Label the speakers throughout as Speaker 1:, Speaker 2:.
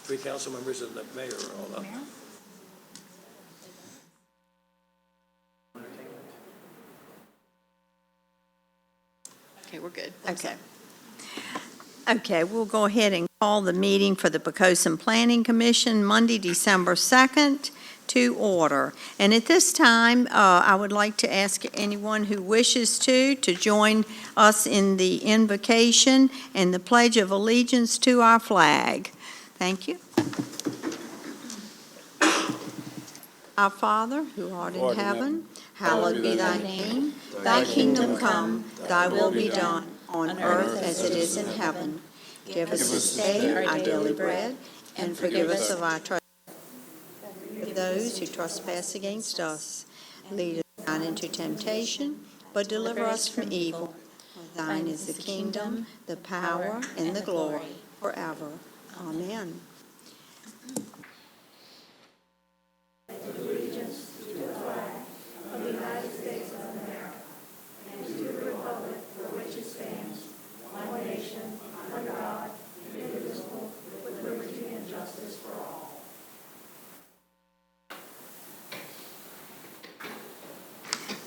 Speaker 1: Three council members and the mayor are all up.
Speaker 2: Okay, we're good.
Speaker 3: Okay. Okay, we'll go ahead and call the meeting for the Poquoson Planning Commission, Monday, December 2nd, to order. And at this time, I would like to ask anyone who wishes to join us in the invocation and the Pledge of Allegiance to our flag. Thank you. Our Father, who art in heaven, hallowed be thy name. Thy kingdom come, thy will be done, on earth as it is in heaven. Give us this day our daily bread, and forgive us of our trespasses. Forgive those who trespass against us. Lead us not into temptation, but deliver us from evil. For thine is the kingdom, the power, and the glory, forever. Amen.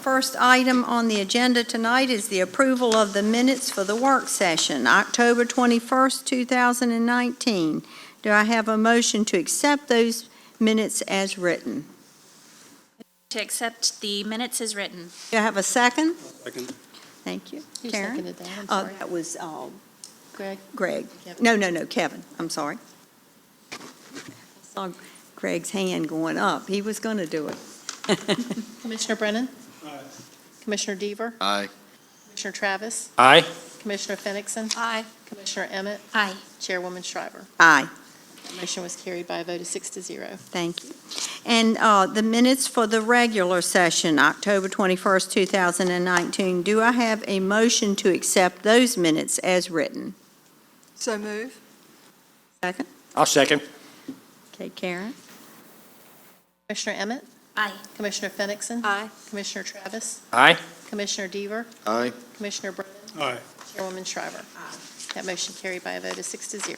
Speaker 3: First item on the agenda tonight is the approval of the minutes for the work session, October 21st, 2019. Do I have a motion to accept those minutes as written?
Speaker 4: To accept the minutes as written.
Speaker 3: Do I have a second?
Speaker 1: Second.
Speaker 3: Thank you.
Speaker 2: Who
Speaker 3: Karen?
Speaker 2: seconded that? I'm sorry.
Speaker 3: That was
Speaker 2: Greg?
Speaker 3: Greg.
Speaker 2: Kevin.
Speaker 3: No, Kevin. I'm sorry. I saw Greg's hand going up. He was going to do it.
Speaker 2: Commissioner Brennan?
Speaker 1: Aye.
Speaker 2: Commissioner Deaver?
Speaker 5: Aye.
Speaker 2: Commissioner Travis?
Speaker 1: Aye.
Speaker 2: Commissioner Fenixon?
Speaker 4: Aye.
Speaker 2: Commissioner Emmett?
Speaker 4: Aye.
Speaker 2: Chairwoman Shriver?
Speaker 3: Aye.
Speaker 2: That motion was carried by a vote of 6-0.
Speaker 3: Thank you. And the minutes for the regular session, October 21st, 2019. Do I have a motion to accept those minutes as written?
Speaker 6: So move.
Speaker 3: Second?
Speaker 1: I'll second.
Speaker 3: Okay, Karen?
Speaker 2: Commissioner Emmett?
Speaker 4: Aye.
Speaker 2: Commissioner Fenixon?
Speaker 6: Aye.
Speaker 2: Commissioner Travis?
Speaker 1: Aye.
Speaker 2: Commissioner Deaver?
Speaker 5: Aye.
Speaker 2: Commissioner Brennan?
Speaker 1: Aye.
Speaker 2: Chairwoman Shriver? That motion carried by a vote of 6-0.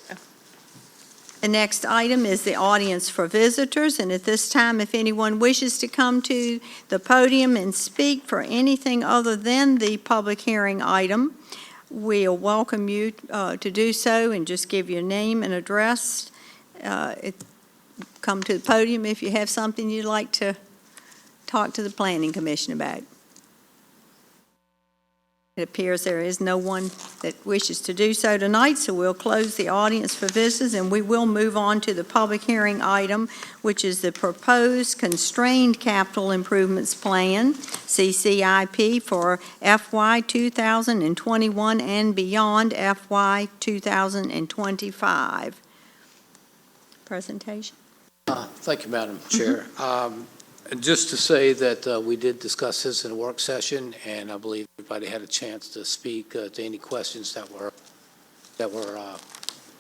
Speaker 3: The next item is the audience for visitors, and at this time, if anyone wishes to come to the podium and speak for anything other than the public hearing item, we'll welcome you to do so and just give your name and address. Come to the podium if you have something you'd like to talk to the Planning Commission about. It appears there is no one that wishes to do so tonight, so we'll close the audience for visitors, and we will move on to the public hearing item, which is the proposed constrained capital improvements plan, CCIP, for FY 2021 and beyond FY 2025. Presentation.
Speaker 7: Thank you, Madam Chair. And just to say that we did discuss this in a work session, and I believe everybody had a chance to speak to any questions that were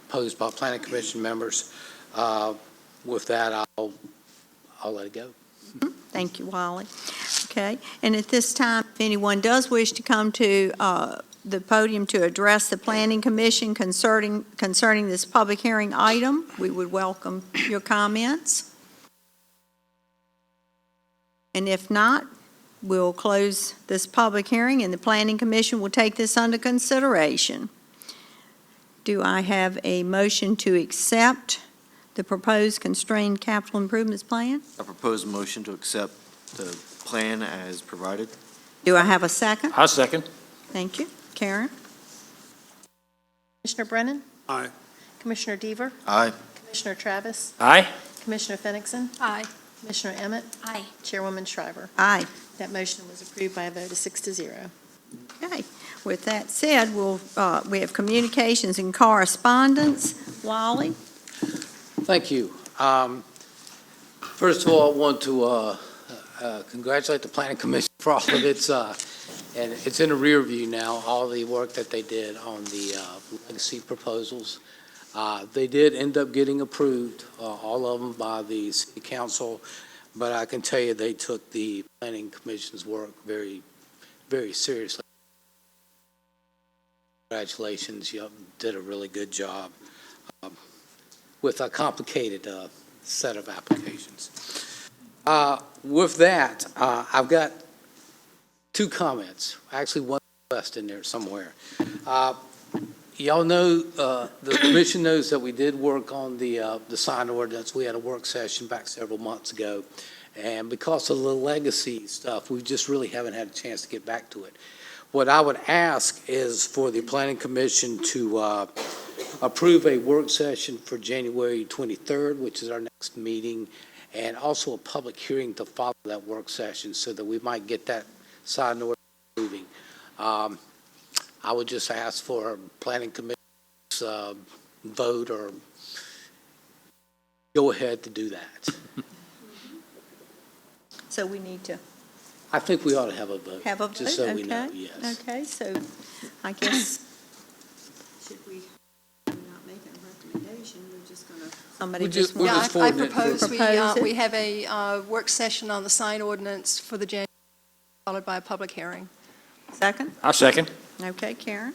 Speaker 7: posed by Planning Commission members. With that, I'll let it go.
Speaker 3: Thank you, Wally. Okay, and at this time, if anyone does wish to come to the podium to address the Planning Commission concerning this public hearing item, we would welcome your comments. And if not, we'll close this public hearing, and the Planning Commission will take this under consideration. Do I have a motion to accept the proposed constrained capital improvements plan?
Speaker 5: I propose a motion to accept the plan as provided.
Speaker 3: Do I have a second?
Speaker 1: I'll second.
Speaker 3: Thank you. Karen?
Speaker 2: Commissioner Brennan?
Speaker 1: Aye.
Speaker 2: Commissioner Deaver?
Speaker 5: Aye.
Speaker 2: Commissioner Travis?
Speaker 1: Aye.
Speaker 2: Commissioner Fenixon?
Speaker 6: Aye.
Speaker 2: Commissioner Emmett?
Speaker 4: Aye.
Speaker 2: Chairwoman Shriver?
Speaker 3: Aye.
Speaker 2: That motion was approved by a vote of 6-0.
Speaker 3: Okay. With that said, we have communications and correspondence. Wally?
Speaker 7: Thank you. First of all, I want to congratulate the Planning Commission for all of its, and it's in the rear view now, all the work that they did on the legacy proposals. They did end up getting approved, all of them by the City Council, but I can tell you they took the Planning Commission's work very, very seriously. Congratulations, you did a really good job. with a complicated set of applications. With that, I've got two comments, actually one request in there somewhere. Y'all know, the commission knows that we did work on the sign ordinance. We had a work session back several months ago. And because of the legacy stuff, we just really haven't had a chance to get back to it. What I would ask is for the planning commission to approve a work session for January 23rd, which is our next meeting, and also a public hearing to follow that work session so that we might get that sign ordinance moving. I would just ask for planning commission's vote or go ahead to do that.
Speaker 3: So we need to
Speaker 7: I think we ought to have a vote.
Speaker 3: have a vote,
Speaker 7: Just so we know,
Speaker 3: okay?
Speaker 7: yes.
Speaker 3: Okay, so I guess, should we not make a recommendation, we're just going to, somebody
Speaker 7: We
Speaker 3: just
Speaker 7: we're
Speaker 6: Yeah,
Speaker 3: want
Speaker 7: just
Speaker 6: I
Speaker 7: forwarding it
Speaker 6: propose
Speaker 7: through.
Speaker 3: Propose it.
Speaker 6: we have a work session on the sign ordinance for the January, followed by a public hearing.
Speaker 3: second?
Speaker 1: I'll second.
Speaker 3: Okay, Karen?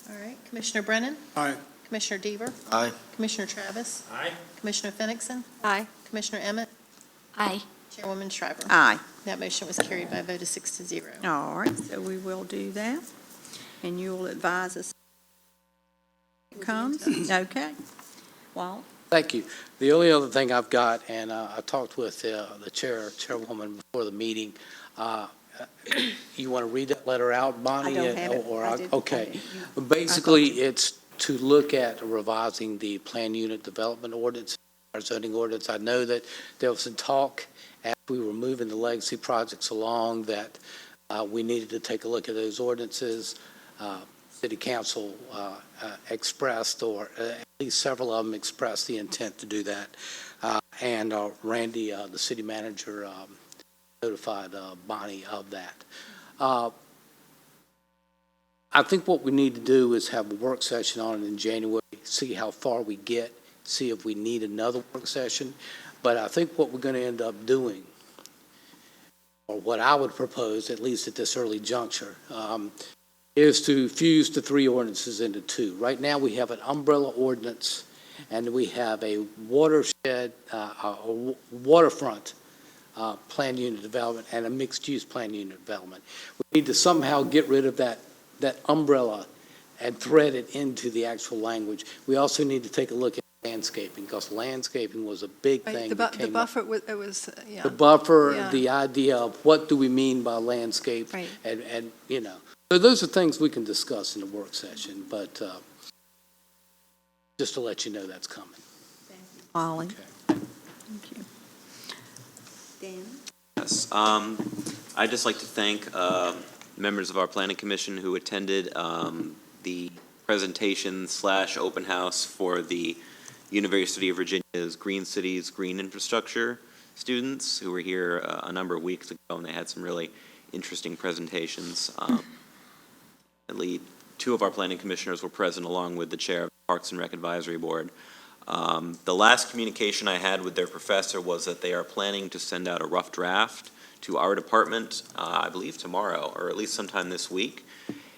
Speaker 2: All right, Commissioner Brennan?
Speaker 1: Aye.
Speaker 2: Commissioner Deaver?
Speaker 5: Aye.
Speaker 2: Commissioner Travis?
Speaker 1: Aye.
Speaker 2: Commissioner Fenixon?
Speaker 6: Aye.
Speaker 2: Commissioner Emmett?
Speaker 4: Aye.
Speaker 2: Chairwoman Shriver?
Speaker 3: Aye.
Speaker 2: That motion was carried by a vote of 6-0.
Speaker 3: All right, so we will do that, and you will advise us when it comes? Okay. Walt?
Speaker 7: Thank you. The only other thing I've got, and I talked with the chairwoman before the meeting, you want to read that letter out, Bonnie?
Speaker 3: I don't have it.
Speaker 7: Or
Speaker 3: I did-
Speaker 7: okay.
Speaker 3: I
Speaker 7: Basically, it's to look at revising the plan unit development ordinance, our zoning ordinance. I know that there was some talk as we were moving the legacy projects along that we needed to take a look at those ordinances. City council expressed, or at least several of them expressed the intent to do that. And Randy, the city manager, notified Bonnie of that. I think what we need to do is have a work session on it in January, see how far we get, see if we need another work session. But I think what we're going to end up doing, or what I would propose, at least at this early juncture, is to fuse the three ordinances into two. Right now, we have an umbrella ordinance, and we have a watershed, a waterfront plan unit development, and a mixed-use plan unit development. We need to somehow get rid of that umbrella and thread it into the actual language. We also need to take a look at landscaping, because landscaping was a big
Speaker 6: Right,
Speaker 7: thing
Speaker 6: the
Speaker 7: that
Speaker 6: the
Speaker 7: came up.
Speaker 6: buffer, it was, yeah.
Speaker 7: The buffer,
Speaker 6: Yeah.
Speaker 7: the idea of what do we mean by landscape,
Speaker 3: Right.
Speaker 7: and, you know. So those are things we can discuss in the work session, but just to let you know that's coming.
Speaker 3: Ollie?
Speaker 7: Okay.
Speaker 3: Thank you. Dan?
Speaker 8: Yes, I'd just like to thank members of our planning commission who attended the presentation / open house for the University of Virginia's Green Cities, Green Infrastructure students who were here a number of weeks ago, and they had some really interesting presentations. At least two of our planning commissioners were present, along with the chair of the Parks and Rec Advisory Board. The last communication I had with their professor was that they are planning to send out a rough draft to our department, I believe tomorrow, or at least sometime this week,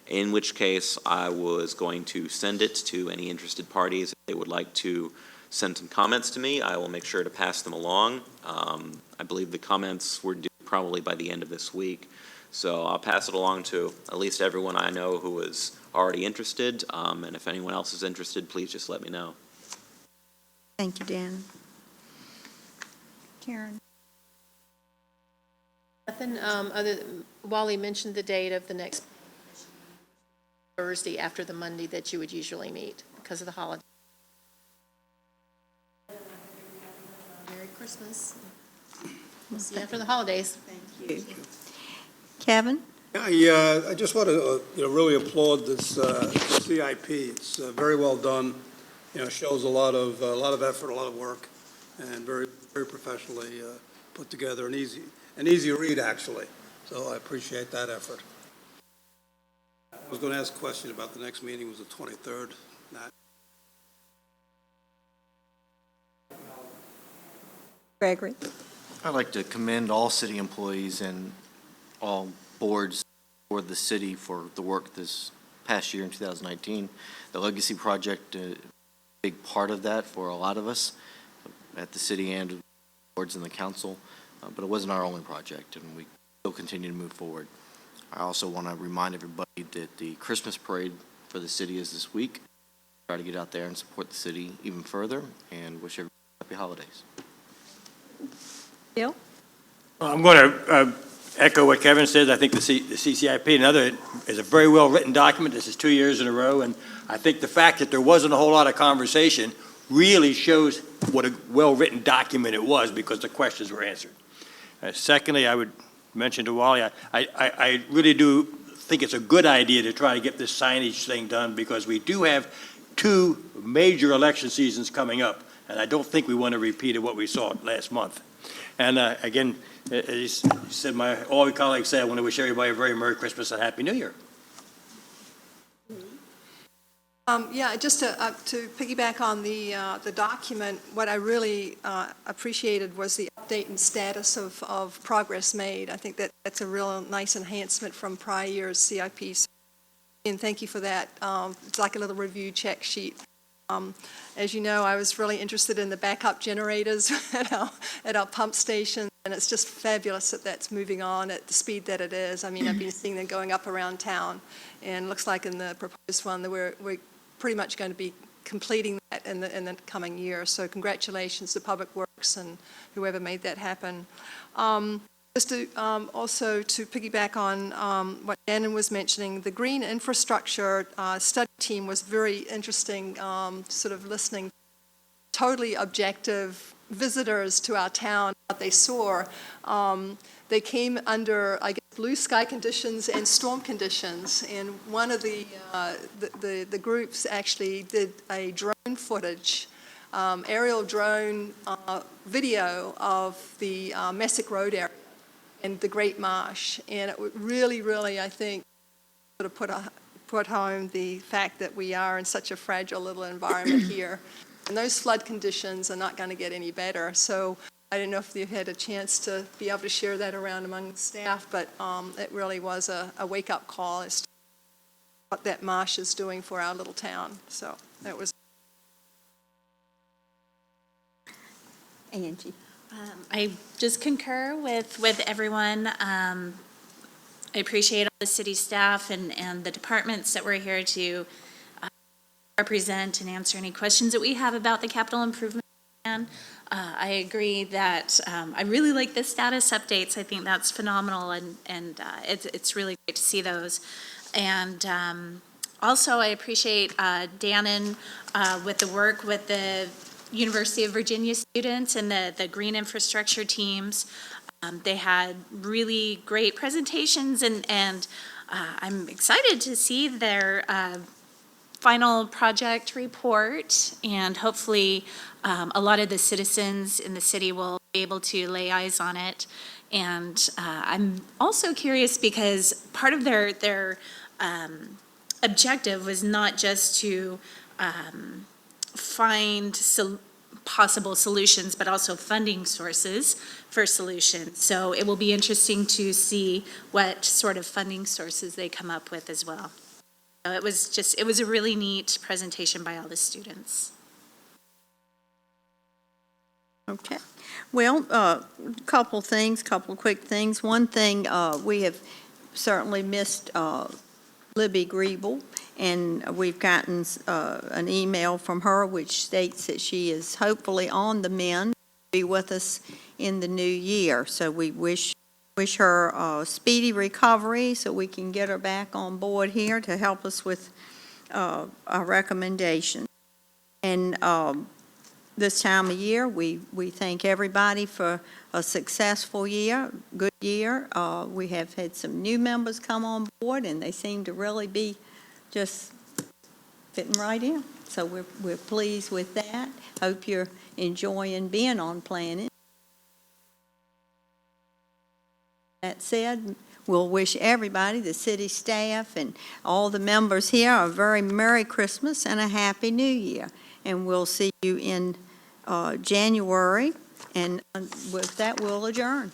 Speaker 8: in which case I was going to send it to any interested parties. If they would like to send some comments to me, I will make sure to pass them along. I believe the comments were due probably by the end of this week. So I'll pass it along to at least everyone I know who is already interested, and if anyone else is interested, please just let me know.
Speaker 3: Thank you, Dan. Karen?
Speaker 2: Nothing, Wally mentioned the date of the next Thursday after the Monday that you would usually meet because of the holiday. Merry Christmas. We'll see you after the holidays.
Speaker 3: Thank you. Kevin?
Speaker 1: I just want to, really applaud this CIP. It's very well done. Shows a lot of effort, a lot of work, and very, very professionally put together, an easy read, actually. So I appreciate that effort. I was going to ask a question about the next meeting, was the 23rd.
Speaker 3: Gregory?
Speaker 5: I'd like to commend all city employees and all boards for the city for the work this past year in 2019. The Legacy Project, a big part of that for a lot of us at the city and boards and the council, but it wasn't our only project, and we still continue to move forward. I also want to remind everybody that the Christmas parade for the city is this week. Try to get out there and support the city even further, and wish everybody happy holidays.
Speaker 3: Bill?
Speaker 9: I'm going to echo what Kevin says. I think the CCIP is a very well-written document. This is 2 years in a row, and I think the fact that there wasn't a whole lot of conversation really shows what a well-written document it was, because the questions were answered. Secondly, I would mention to Wally, I really do think it's a good idea to try to get this signage thing done, because we do have 2 major election seasons coming up, and I don't think we want to repeat what we saw last month. And again, as said, all my colleagues say, I want to wish everybody a very Merry Christmas and Happy New Year.
Speaker 6: Yeah, just to piggyback on the document, what I really appreciated was the update and status of progress made. I think that's a real nice enhancement from prior years' CIPs. And thank you for that. It's like a little review check sheet. As you know, I was really interested in the backup generators at our pump station, and it's just fabulous that that's moving on at the speed that it is. I mean, I've been seeing them going up around town, and it looks like in the proposed one that we're pretty much going to be completing that in the coming year. So congratulations to Public Works and whoever made that happen. Just to also to piggyback on what Shannon was mentioning, the green infrastructure study team was very interesting, sort of listening, totally objective visitors to our town, what they saw. They came under, I guess, blue sky conditions and storm conditions, and one of the groups actually did a drone footage, aerial drone video of the Messick Road area and the Great Marsh, and it would really, really, I think, sort of put home the fact that we are in such a fragile little environment here, and those flood conditions are not going to get any better. So I don't know if you had a chance to be able to share that around among the staff, but it really was a wake-up call as to what that marsh is doing for our little town. So that was.
Speaker 3: Angie?
Speaker 4: I just concur with everyone. I appreciate all the city staff and the departments that were here to represent and answer any questions that we have about the capital improvement plan. I agree that I really like the status updates. I think that's phenomenal, and it's really great to see those. And also, I appreciate Dannon with the work with the University of Virginia students and the green infrastructure teams. They had really great presentations, and I'm excited to see their final project report, and hopefully a lot of the citizens in the city will be able to lay eyes on it. And I'm also curious because part of their objective was not just to find possible solutions, but also funding sources for solutions. So it will be interesting to see what sort of funding sources they come up with as well. So it was a really neat presentation by all the students.
Speaker 3: Okay. Well, couple quick things. One thing, we have certainly missed Libby Griebel, and we've gotten an email from her which states that she is hopefully on the mend to be with us in the new year. So we wish her a speedy recovery so we can get her back on board here to help us with our recommendation. And this time of year, we thank everybody for a successful year, good year. We have had some new members come on board, and they seem to really be just fitting right in. So we're pleased with that. Hope you're enjoying being on planning. That said, we'll wish everybody, the city staff and all the members here, a very Merry Christmas and a Happy New Year. And we'll see you in January. And with that, we'll adjourn.